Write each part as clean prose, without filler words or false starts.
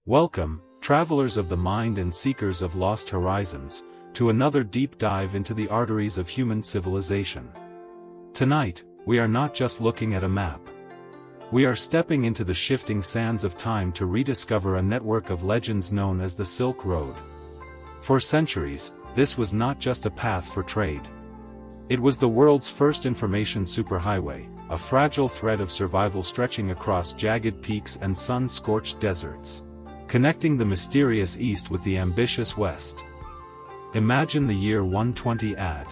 Welcome, travelers of the mind and seekers of lost horizons, to another deep dive into the arteries of human civilization. Tonight, we are not just looking at a map. We are stepping into the shifting sands of time to rediscover a network of legends known as the Silk Road. For centuries, this was not just a path for trade. It was the world's first information superhighway, a fragile thread of survival stretching across jagged peaks and sun-scorched deserts, connecting the mysterious East with the ambitious West. Imagine the year 120 AD.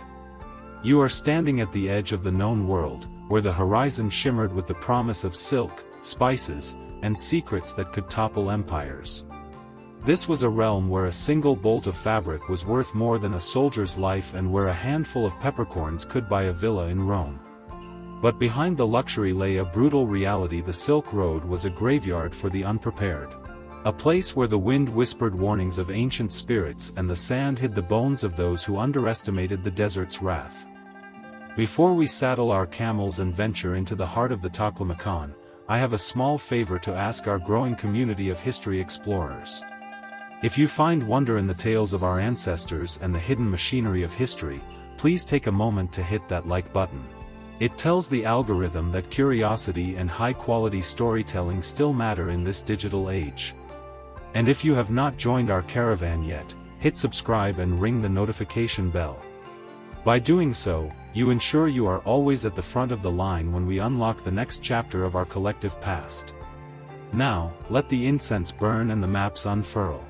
You are standing at the edge of the known world, where the horizon shimmered with the promise of silk, spices, and secrets that could topple empires. This was a realm where a single bolt of fabric was worth more than a soldier's life and where a handful of peppercorns could buy a villa in Rome. But behind the luxury lay a brutal reality. The Silk Road was a graveyard for the unprepared. A place where the wind whispered warnings of ancient spirits and the sand hid the bones of those who underestimated the desert's wrath. Before we saddle our camels and venture into the heart of the Taklamakan, I have a small favor to ask our growing community of history explorers. If you find wonder in the tales of our ancestors and the hidden machinery of history, please take a moment to hit that like button. It tells the algorithm that curiosity and high-quality storytelling still matter in this digital age. And if you have not joined our caravan yet, hit subscribe and ring the notification bell. By doing so, you ensure you are always at the front of the line when we unlock the next chapter of our collective past. Now, let the incense burn and the maps unfurl.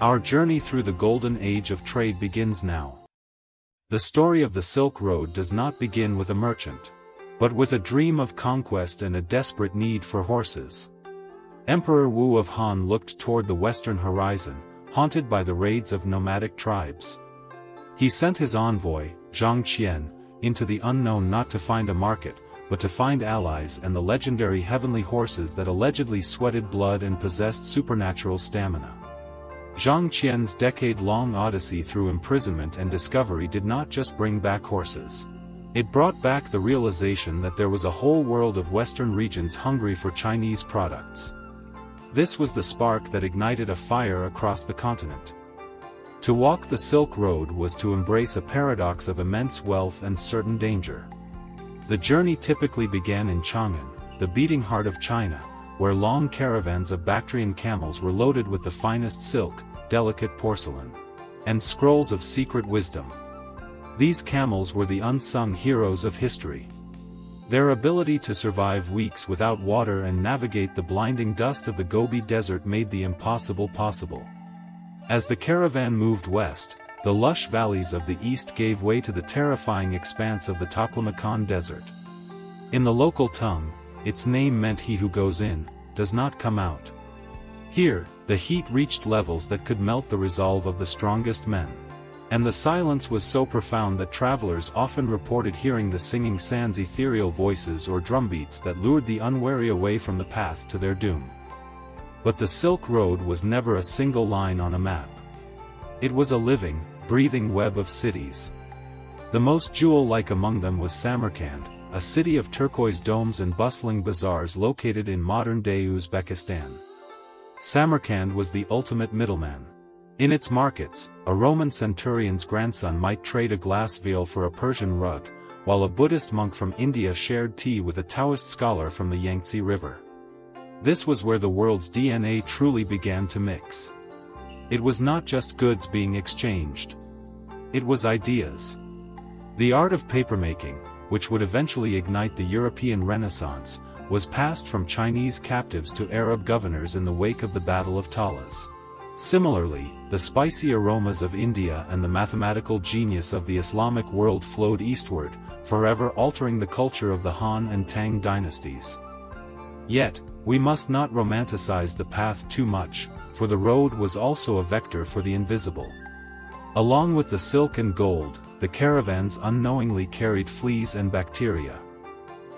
Our journey through the golden age of trade begins now. The story of the Silk Road does not begin with a merchant, but with a dream of conquest and a desperate need for horses. Emperor Wu of Han looked toward the western horizon, haunted by the raids of nomadic tribes. He sent his envoy, Zhang Qian, into the unknown not to find a market, but to find allies and the legendary heavenly horses that allegedly sweated blood and possessed supernatural stamina. Zhang Qian's decade-long odyssey through imprisonment and discovery did not just bring back horses. It brought back the realization that there was a whole world of western regions hungry for Chinese products. This was the spark that ignited a fire across the continent. To walk the Silk Road was to embrace a paradox of immense wealth and certain danger. The journey typically began in Chang'an, the beating heart of China, where long caravans of Bactrian camels were loaded with the finest silk, delicate porcelain, and scrolls of secret wisdom. These camels were the unsung heroes of history. Their ability to survive weeks without water and navigate the blinding dust of the Gobi Desert made the impossible possible. As the caravan moved west, the lush valleys of the east gave way to the terrifying expanse of the Taklamakan Desert. In the local tongue, its name meant he who goes in, does not come out. Here, the heat reached levels that could melt the resolve of the strongest men. And the silence was so profound that travelers often reported hearing the singing sand's ethereal voices or drumbeats that lured the unwary away from the path to their doom. But the Silk Road was never a single line on a map. It was a living, breathing web of cities. The most jewel-like among them was Samarkand, a city of turquoise domes and bustling bazaars located in modern-day Uzbekistan. Samarkand was the ultimate middleman. In its markets, a Roman centurion's grandson might trade a glass veil for a Persian rug, while a Buddhist monk from India shared tea with a Taoist scholar from the Yangtze River. This was where the world's DNA truly began to mix. It was not just goods being exchanged. It was ideas. The art of papermaking, which would eventually ignite the European Renaissance, was passed from Chinese captives to Arab governors in the wake of the Battle of Talas. Similarly, the spicy aromas of India and the mathematical genius of the Islamic world flowed eastward, forever altering the culture of the Han and Tang dynasties. Yet, we must not romanticize the path too much, for the road was also a vector for the invisible. Along with the silk and gold, the caravans unknowingly carried fleas and bacteria.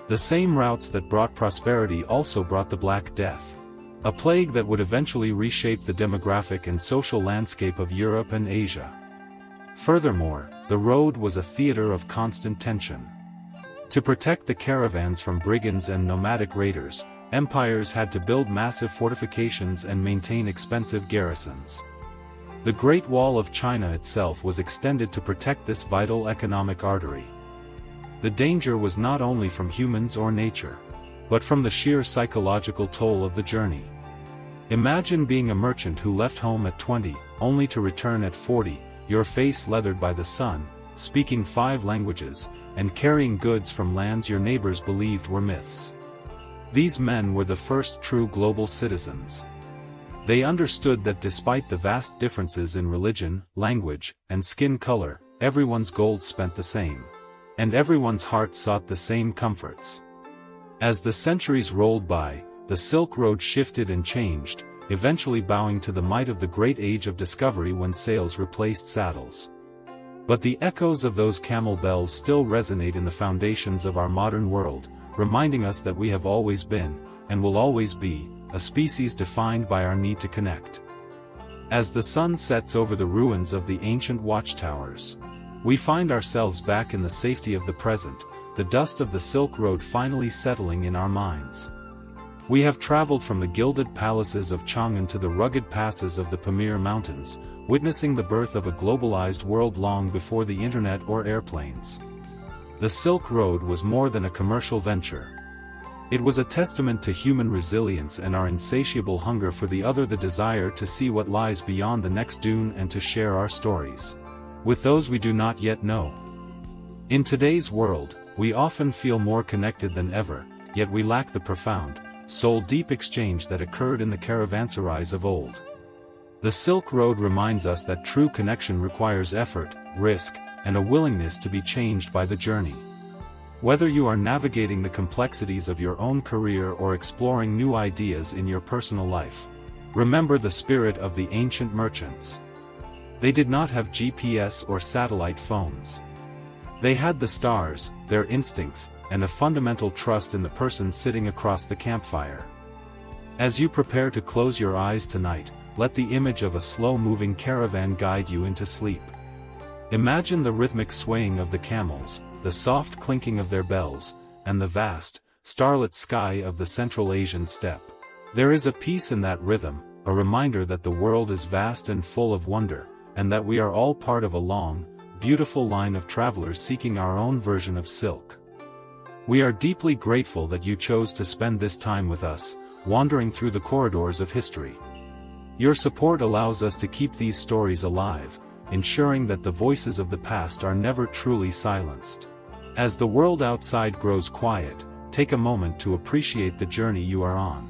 The same routes that brought prosperity also brought the Black Death, a plague that would eventually reshape the demographic and social landscape of Europe and Asia. Furthermore, the road was a theater of constant tension. To protect the caravans from brigands and nomadic raiders, empires had to build massive fortifications and maintain expensive garrisons. The Great Wall of China itself was extended to protect this vital economic artery. The danger was not only from humans or nature, but from the sheer psychological toll of the journey. Imagine being a merchant who left home at 20, only to return at 40, your face leathered by the sun, speaking 5 languages, and carrying goods from lands your neighbors believed were myths. These men were the first true global citizens. They understood that despite the vast differences in religion, language, and skin color, everyone's gold spent the same. And everyone's heart sought the same comforts. As the centuries rolled by, the Silk Road shifted and changed, eventually bowing to the might of the great age of discovery when sails replaced saddles. But the echoes of those camel bells still resonate in the foundations of our modern world, reminding us that we have always been, and will always be, a species defined by our need to connect. As the sun sets over the ruins of the ancient watchtowers, we find ourselves back in the safety of the present, the dust of the Silk Road finally settling in our minds. We have traveled from the gilded palaces of Chang'an to the rugged passes of the Pamir Mountains, witnessing the birth of a globalized world long before the internet or airplanes. The Silk Road was more than a commercial venture. It was a testament to human resilience and our insatiable hunger for the other, the desire to see what lies beyond the next dune and to share our stories with those we do not yet know. In today's world, we often feel more connected than ever, yet we lack the profound, soul-deep exchange that occurred in the caravanserais of old. The Silk Road reminds us that true connection requires effort, risk, and a willingness to be changed by the journey. Whether you are navigating the complexities of your own career or exploring new ideas in your personal life, remember the spirit of the ancient merchants. They did not have GPS or satellite phones. They had the stars, their instincts, and a fundamental trust in the person sitting across the campfire. As you prepare to close your eyes tonight, let the image of a slow-moving caravan guide you into sleep. Imagine the rhythmic swaying of the camels, the soft clinking of their bells, and the vast, starlit sky of the Central Asian steppe. There is a peace in that rhythm, a reminder that the world is vast and full of wonder, and that we are all part of a long, beautiful line of travelers seeking our own version of silk. We are deeply grateful that you chose to spend this time with us, wandering through the corridors of history. Your support allows us to keep these stories alive, ensuring that the voices of the past are never truly silenced. As the world outside grows quiet, take a moment to appreciate the journey you are on.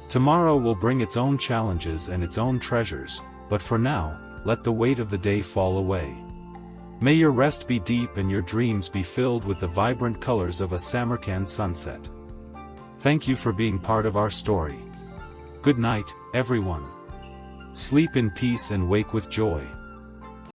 Tomorrow will bring its own challenges and its own treasures, but for now, let the weight of the day fall away. May your rest be deep and your dreams be filled with the vibrant colors of a Samarkand sunset. Thank you for being part of our story. Good night, everyone. Sleep in peace and wake with joy.